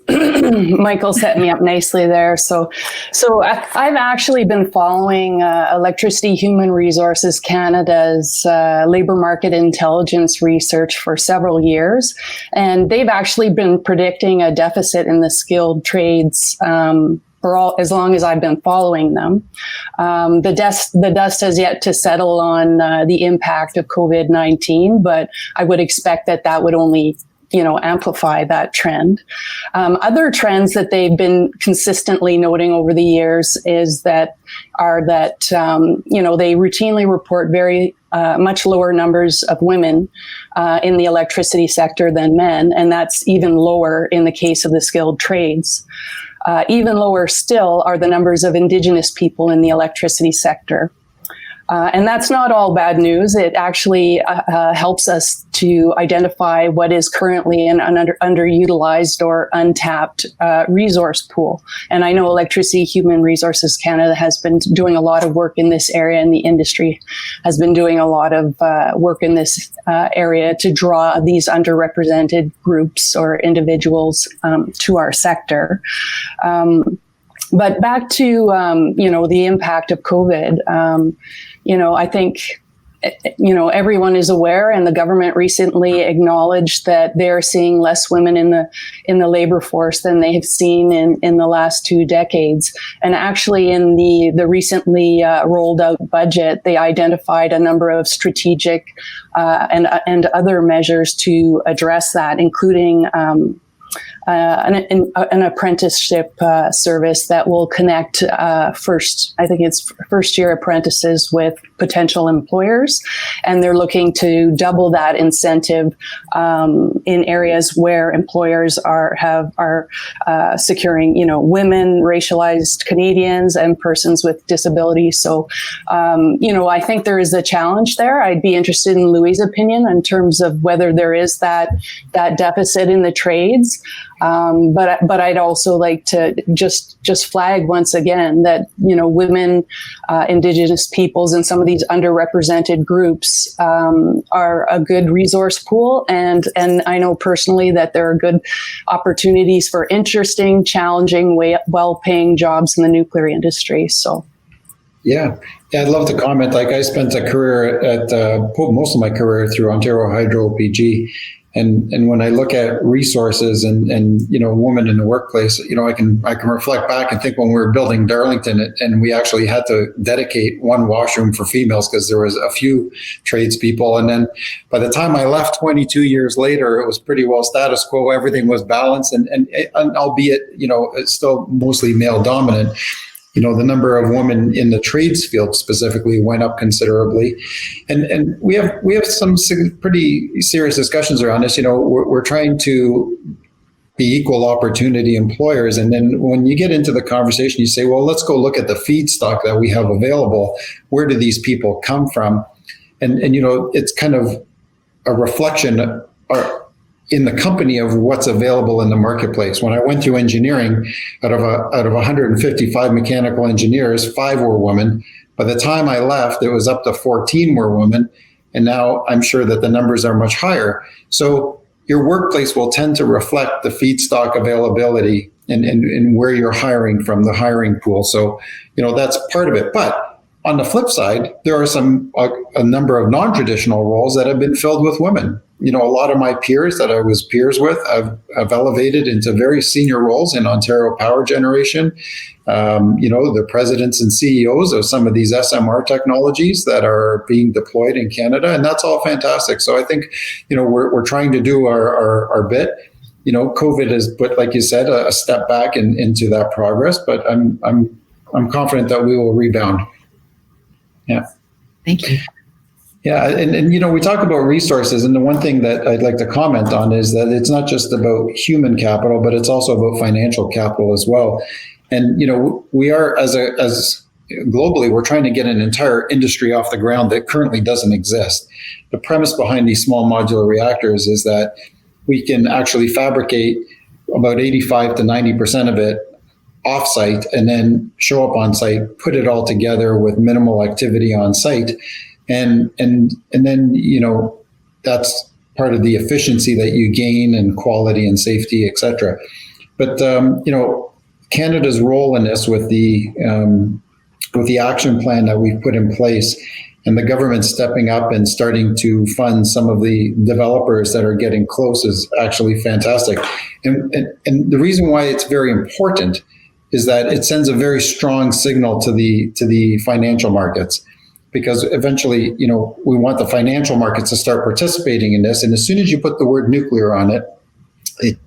Michael set me up nicely there. So I've actually been following Electricity Human Resources Canada's labor market intelligence research for several years, and they've actually been predicting a deficit in the skilled trades for as long as I've been following them. The dust has yet to settle on the impact of COVID-19, but I would expect that would only amplify that trend. Other trends that they've been consistently noting over the years are that they routinely report very much lower numbers of women in the electricity sector than men, and that's even lower in the case of the skilled trades. Even lower still are the numbers of Indigenous people in the electricity sector. And that's not all bad news. It actually helps us to identify what is currently an underutilized or untapped resource pool. And I know Electricity Human Resources Canada has been doing a lot of work in this area, and the industry has been doing a lot of work in this area to draw these underrepresented groups or individuals to our sector. But back to, the impact of COVID, I think, everyone is aware, and the government recently acknowledged that they're seeing less women in the labor force than they have seen in the last 2 decades. And actually in the recently rolled out budget, they identified a number of strategic and other measures to address that, including an apprenticeship service that will connect first year apprentices with potential employers, and they're looking to double that incentive in areas where employers are securing women, racialized Canadians, and persons with disabilities. So I think there is a challenge there. I'd be interested in Louie's opinion in terms of whether there is that deficit in the trades. But I'd also like to just flag once again that, women, Indigenous peoples, and some of these underrepresented groups are a good resource pool. And I know personally that there are good opportunities for interesting, challenging, well-paying jobs in the nuclear industry. So.
Yeah, I'd love to comment. Like, I spent a career at most of my career through Ontario Hydro PG. And when I look at resources and women in the workplace, I can reflect back and think when we were building Darlington, and we actually had to dedicate one washroom for females because there was a few tradespeople. And then by the time I left 22 years later, it was pretty well status quo. Everything was balanced, and albeit it's still mostly male dominant. The number of women in the trades field specifically went up considerably, and we have some pretty serious discussions around this. We're trying to be equal opportunity employers, and then when you get into the conversation, you say, well, let's go look at the feedstock that we have available. Where do these people come from? And it's kind of a reflection in the company of what's available in the marketplace. When I went through engineering, out of 155 mechanical engineers, 5 were women. By the time I left, it was up to 14 were women. And now I'm sure that the numbers are much higher. So your workplace will tend to reflect the feedstock availability and where you're hiring from, the hiring pool. So, that's part of it. But on the flip side, there are a number of non-traditional roles that have been filled with women. A lot of my peers that I was peers with have elevated into very senior roles in Ontario power generation. The presidents and CEOs of some of these SMR technologies that are being deployed in Canada, and that's all fantastic. So I think, we're trying to do our bit. COVID has put, like you said, a step back into that progress, but I'm confident that we will rebound. Yeah.
Thank you.
Yeah, and we talk about resources, and the one thing that I'd like to comment on is that it's not just about human capital, but it's also about financial capital as well. And we are as globally, we're trying to get an entire industry off the ground that currently doesn't exist. The premise behind these small modular reactors is that we can actually fabricate about 85 to 90% of it off-site, and then show up on site, put it all together with minimal activity on site. And then, that's part of the efficiency that you gain and quality and safety, et cetera. But, Canada's role in this with the action plan that we've put in place and the government stepping up and starting to fund some of the developers that are getting close is actually fantastic. And the reason why it's very important is that it sends a very strong signal to the financial markets, because eventually, we want the financial markets to start participating in this. And as soon as you put the word nuclear on it,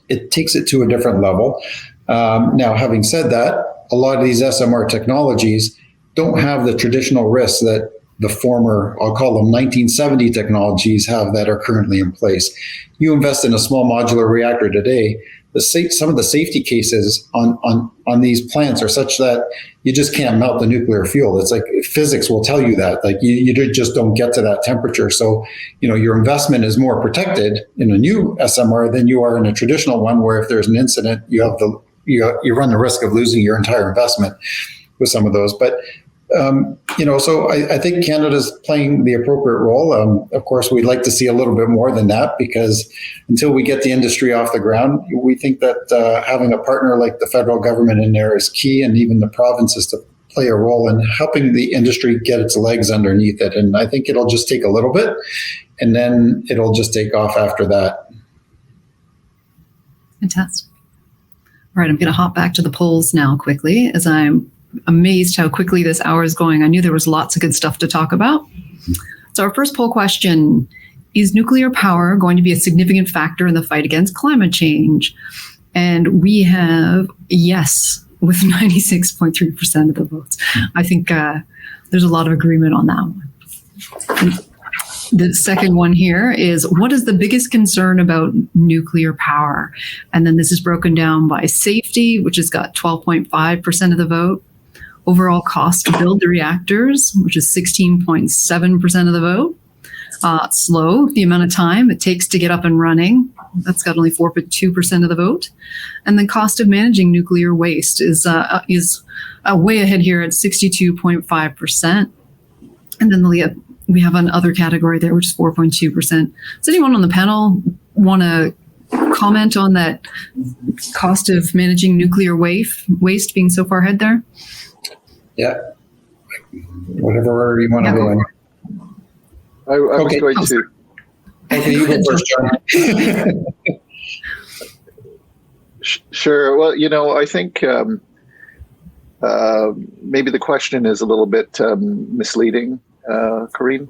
it takes it to a different level. Now, having said that, a lot of these SMR technologies don't have the traditional risks that the former, I'll call them 1970 technologies have that are currently in place. You invest in a small modular reactor today, some of the safety cases on these plants are such that you just can't melt the nuclear fuel. It's like physics will tell you that, like you just don't get to that temperature. So, your investment is more protected in a new SMR than you are in a traditional one, where if there's an incident, you run the risk of losing your entire investment with some of those. But so I think Canada's playing the appropriate role. Of course, we'd like to see a little bit more than that, because until we get the industry off the ground, we think that having a partner like the federal government in there is key, and even the provinces to play a role in helping the industry get its legs underneath it. And I think it'll just take a little bit, and then it'll just take off after that.
Fantastic. All right, I'm going to hop back to the polls now quickly, as I'm amazed how quickly this hour is going. I knew there was lots of good stuff to talk about. So our first poll question: is nuclear power going to be a significant factor in the fight against climate change? And we have yes, with 96.3% of the votes. I think there's a lot of agreement on that one. The second one here is, what is the biggest concern about nuclear power? And then this is broken down by safety, which has got 12.5% of the vote. Overall cost to build the reactors, which is 16.7% of the vote. Slow, the amount of time it takes to get up and running, that's got only 4.2% of the vote. And then cost of managing nuclear waste is way ahead here at 62.5%. And then we have another category there, which is 4.2%. Does anyone on the panel want to comment on that cost of managing nuclear waste being so far ahead there?
Yeah, whatever order you want to go in.
I was going to.
Okay, you go first, John.
Sure. Well, I think maybe the question is a little bit misleading, Corinne.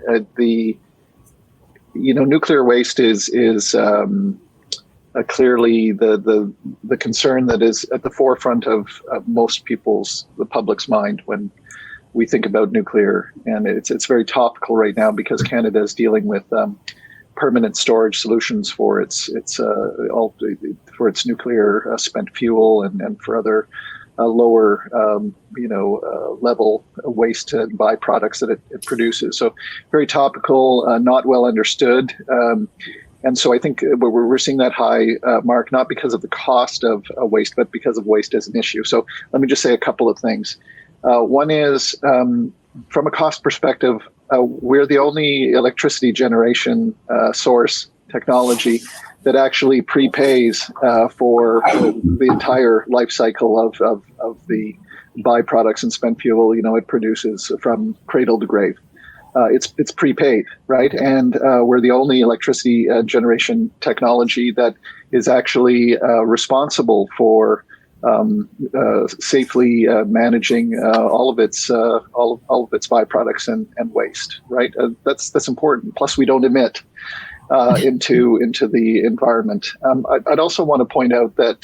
Nuclear waste is clearly the concern that is at the forefront of most the public's mind when we think about nuclear, and it's very topical right now because Canada is dealing with permanent storage solutions for its nuclear spent fuel and for other lower level waste byproducts that it produces. So very topical, not well understood. And so I think we're seeing that high mark, not because of the cost of waste, but because of waste as an issue. So let me just say a couple of things. One is, from a cost perspective, we're the only electricity generation source technology that actually prepays for the entire life cycle of the byproducts and spent fuel it produces from cradle to grave. It's prepaid, right? And we're the only electricity generation technology that is actually responsible for safely managing all of its byproducts and waste, right? That's important. Plus, we don't emit into the environment. I'd also want to point out that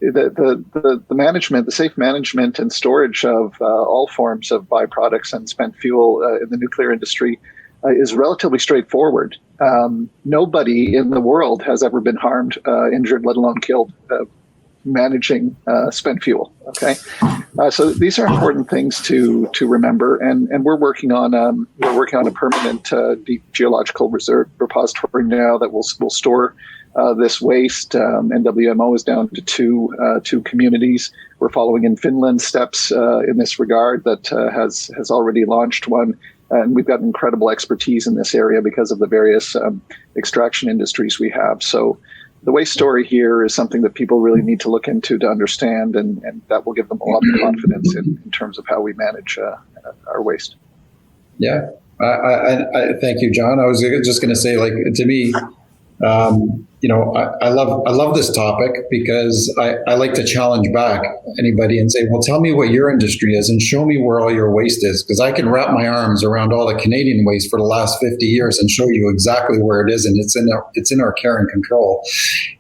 the safe management and storage of all forms of byproducts and spent fuel in the nuclear industry is relatively straightforward. Nobody in the world has ever been harmed, injured, let alone killed, managing spent fuel. Okay, so these are important things to remember, and we're working on a permanent deep geological repository now that will store this waste. NWMO is down to two communities. We're following in Finland steps in this regard that has already launched one And we've got incredible expertise in this area because of the various extraction industries we have. So the waste story here is something that people really need to look into to understand, and that will give them a lot of confidence in terms of how we manage our waste.
Yeah, I thank you, John. I was just going to say, like, to me, I love this topic because I like to challenge back anybody and say, well, tell me what your industry is and show me where all your waste is, because I can wrap my arms around all the Canadian waste for the last 50 years and show you exactly where it is, and it's in our care and control.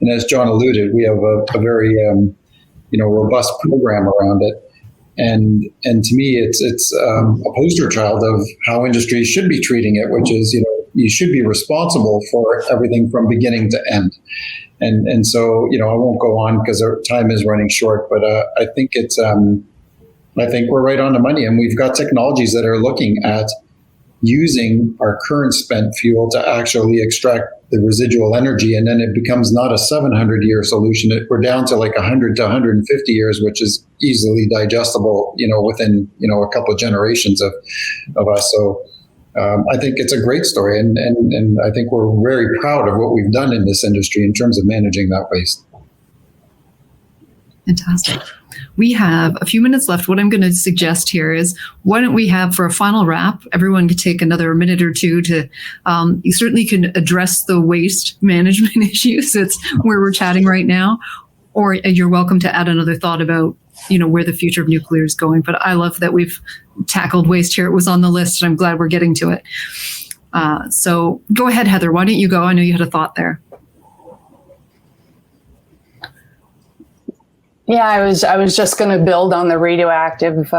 And as John alluded, we have a very robust program around it. And to me, it's a poster child of how industries should be treating it, which is, you should be responsible for everything from beginning to end. And so, I won't go on because our time is running short, but I think I think we're right on the money, and we've got technologies that are looking at using our current spent fuel to actually extract the residual energy, and then it becomes not a 700-year solution. We're down to like 100 to 150 years, which is easily digestible, within a couple of generations of us. So I think it's a great story, and I think we're very proud of what we've done in this industry in terms of managing that waste.
Fantastic. We have a few minutes left. What I'm going to suggest here is, why don't we have, for a final wrap, everyone could take another minute or two to, you certainly can address the waste management issues. It's where we're chatting right now, or you're welcome to add another thought about, where the future of nuclear is going. But I love that we've tackled waste here. It was on the list, and I'm glad we're getting to it. So go ahead, Heather. Why don't you go? I know you had a thought there.
Yeah, I was just going to build on the radioactive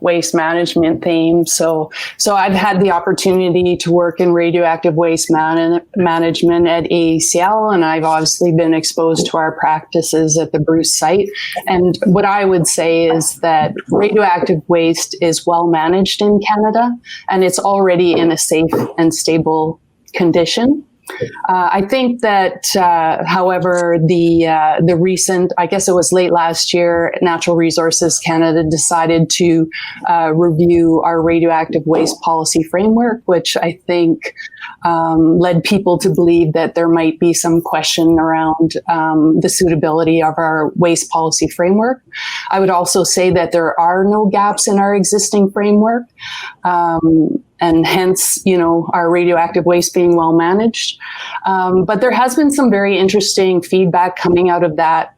waste management theme. So I've had the opportunity to work in radioactive waste management at AECL, and I've obviously been exposed to our practices at the Bruce site. And what I would say is that radioactive waste is well managed in Canada, and it's already in a safe and stable condition. I think that, however, the recent, I guess it was late last year, Natural Resources Canada decided to review our radioactive waste policy framework, which I think led people to believe that there might be some question around the suitability of our waste policy framework. I would also say that there are no gaps in our existing framework. And hence, our radioactive waste being well managed. But there has been some very interesting feedback coming out of that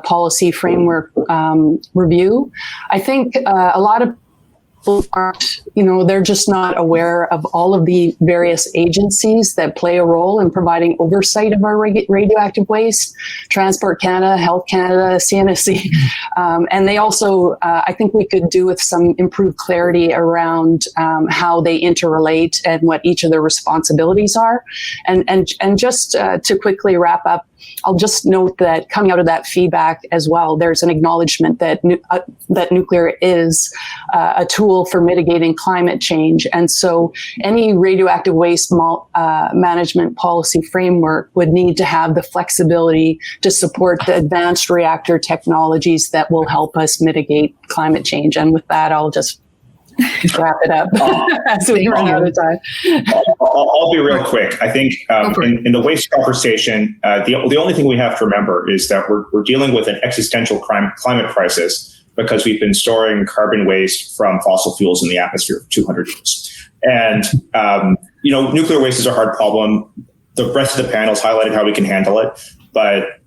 policy framework review. I think a lot of people aren't, they're just not aware of all of the various agencies that play a role in providing oversight of our radioactive waste: Transport Canada, Health Canada, CNSC. And they also, I think we could do with some improved clarity around how they interrelate and what each of their responsibilities are. And just to quickly wrap up, I'll just note that coming out of that feedback as well, there's an acknowledgement that that nuclear is a tool for mitigating climate change. And so any radioactive waste management policy framework would need to have the flexibility to support the advanced reactor technologies that will help us mitigate climate change. And with that, I'll just wrap it up as we run out of time.
I'll be real quick. I think in the waste conversation, the only thing we have to remember is that we're dealing with an existential climate crisis because we've been storing carbon waste from fossil fuels in the atmosphere for 200 years. And, nuclear waste is a hard problem. The rest of the panels highlighted how we can handle it. But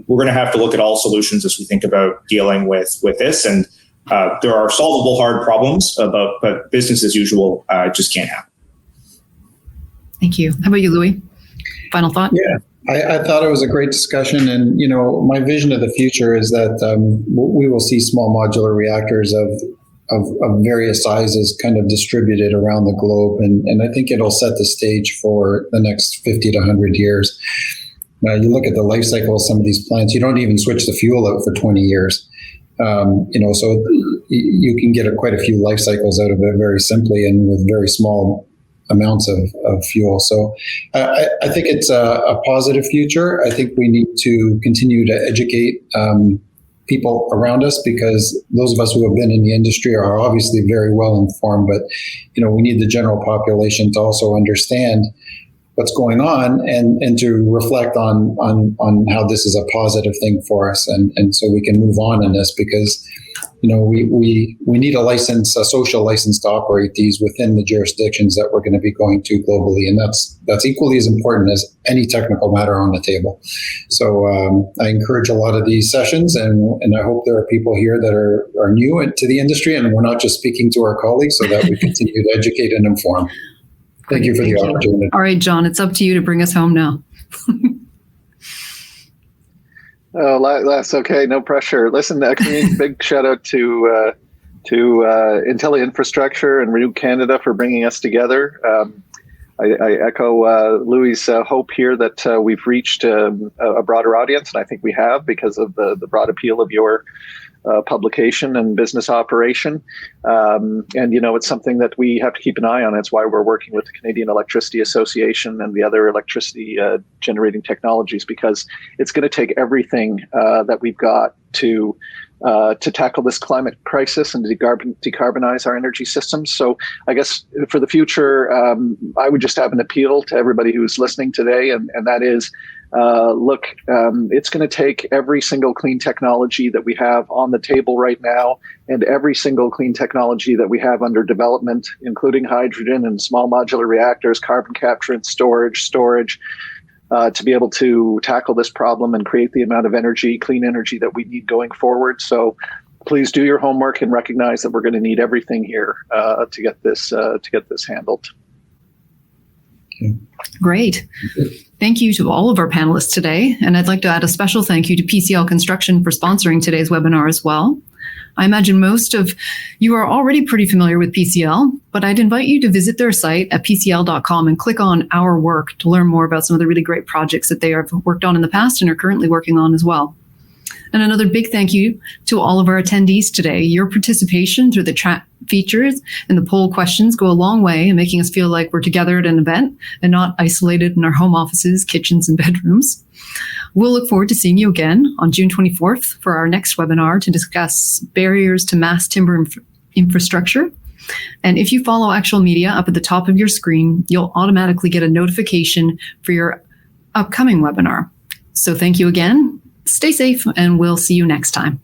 we're going to have to look at all solutions as we think about dealing with this. And there are solvable hard problems, but business as usual just can't happen.
Thank you. How about you, Louie? Final thought?
Yeah, I thought it was a great discussion. And, my vision of the future is that we will see small modular reactors of various sizes kind of distributed around the globe. And I think it'll set the stage for the next 50 to 100 years. Now, you look at the life cycle of some of these plants, you don't even switch the fuel out for 20 years. So you can get quite a few life cycles out of it very simply and with very small amounts of fuel. So I think it's a positive future. I think we need to continue to educate people around us, because those of us who have been in the industry are obviously very well informed, but we need the general population to also understand what's going on and to reflect on how this is a positive thing for us, and so we can move on in this, because we need a license, a social license, to operate these within the jurisdictions that we're going to be going to globally, and that's equally as important as any technical matter on the table. So I encourage a lot of these sessions, and I hope there are people here that are new to the industry, and we're not just speaking to our colleagues, so that we continue to educate and inform. Thank you for the opportunity.
All right, John, it's up to you to bring us home now.
Oh, that's okay. No pressure. Listen, Corinne, big shout out to Intelli Infrastructure and Renew Canada for bringing us together. I echo Louie's hope here that we've reached a broader audience, and I think we have, because of the broad appeal of your publication and business operation. And, it's something that we have to keep an eye on. It's why we're working with the Canadian Electricity Association and the other electricity generating technologies, because it's going to take everything that we've got to tackle this climate crisis and decarbonize our energy systems. So I guess for the future, I would just have an appeal to everybody who's listening today, and that is, look, it's going to take every single clean technology that we have on the table right now, and every single clean technology that we have under development, including hydrogen and small modular reactors, carbon capture and storage, to be able to tackle this problem and create the amount of energy, clean energy, that we need going forward. So please do your homework and recognize that we're going to need everything here to get this handled.
Great. Thank you to all of our panelists today. And I'd like to add a special thank you to PCL Construction for sponsoring today's webinar as well. I imagine most of you are already pretty familiar with PCL, but I'd invite you to visit their site at pcl.com and click on Our Work to learn more about some of the really great projects that they have worked on in the past and are currently working on as well. And another big thank you to all of our attendees today. Your participation through the chat features and the poll questions go a long way in making us feel like we're together at an event and not isolated in our home offices, kitchens, and bedrooms. We'll look forward to seeing you again on June 24th for our next webinar to discuss barriers to mass timber infrastructure. And if you follow Actual Media up at the top of your screen, you'll automatically get a notification for your upcoming webinar. So thank you again. Stay safe, and we'll see you next time.